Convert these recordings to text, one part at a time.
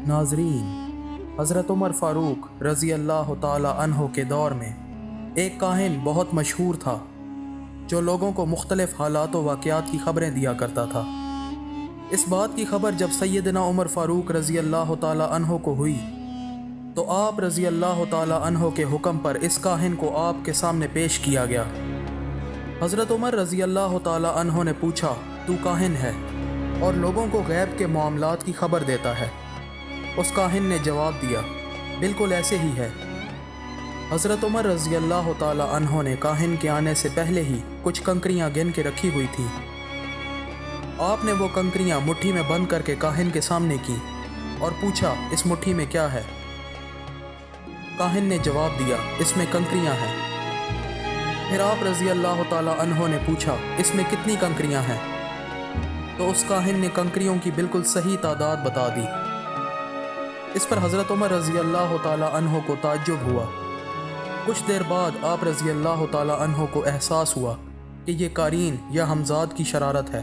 नाजरीन, हज़रत उमर फ़ारूक रज़ी अल्लाह ताला अन्हो के दौर में एक काहिन बहुत मशहूर था जो लोगों को मुख्तलिफ़ हालात व वाक़यात की ख़बरें दिया करता था। इस बात की ख़बर जब सैयदना उमर फ़ारूक रज़ी अल्लाह ताला अन्हो को हुई तो आप रज़ी अल्लाह ताला अन्हो के हुक्म पर इस काहिन को आपके सामने पेश किया गया। हज़रत उमर रज़ी अल्लाह ताला अन्हो ने पूछा, तू काहिन है और लोगों को गैब के मामलात की ख़बर देता है? उस काहिन ने जवाब दिया, बिल्कुल ऐसे ही है। हज़रत उमर रज़ी अल्लाह ताला अन्हो ने काहिन के आने से पहले ही कुछ कंकरियाँ गिन के रखी हुई थी। आपने वो कंकरियाँ मुट्ठी में बंद करके काहिन के सामने की और पूछा, इस मुट्ठी में क्या है? काहिन ने जवाब दिया, इसमें कंकरियाँ हैं। फिर आप रज़ी अल्लाह ताला अन्हो ने पूछा, इसमें कितनी कंकरियाँ हैं? तो उस काहिन ने कंकरियों की बिल्कुल सही तादाद बता दी। इस पर हज़रत उमर रज़ी अल्लाह ताला अन्हो को ताज्जुब हुआ। कुछ देर बाद आप रज़ी अल्लाह ताला अन्हो को एहसास हुआ कि ये कारीन या हमजाद की शरारत है।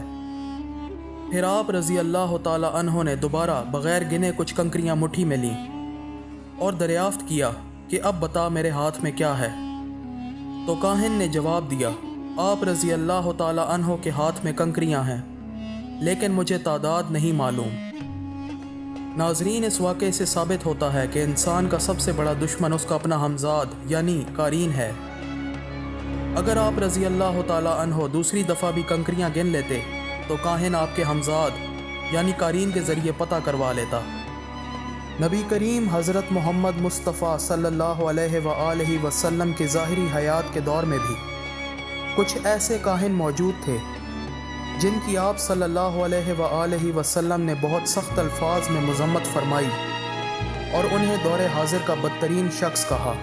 फिर आप रज़ी अल्लाह ताला अन्हो ने दोबारा बग़ैर गिने कुछ कंकरियाँ मुट्ठी में लीं और दरियाफ़्त किया कि अब बता मेरे हाथ में क्या है? तो काहिन ने जवाब दिया, आप रज़ी अल्लाह ताला अन्हो के हाथ में कंकरियाँ हैं, लेकिन मुझे तादाद नहीं मालूम। नाजरीन, इस वाक़े से साबित होता है कि इंसान का सबसे बड़ा दुश्मन उसका अपना हमजाद यानी कारीन है। अगर आप रज़ी अल्लाह ताला अन्हो दूसरी दफ़ा भी कंकरियाँ गिन लेते तो काहिन आपके हमजाद यानी कारीन के ज़रिए पता करवा लेता। नबी करीम हज़रत मोहम्मद मुस्तफ़ा सल्लल्लाहु अलैहि वसल्लम के ज़ाहिरी हयात के दौर में भी कुछ ऐसे काहिन मौजूद थे जिनकी आप सल्लल्लाहु अलैहि वसल्लम ने बहुत सख्त अल्फाज में मज़म्मत फरमाई और उन्हें दौरे हाजिर का बदतरीन शख्स कहा।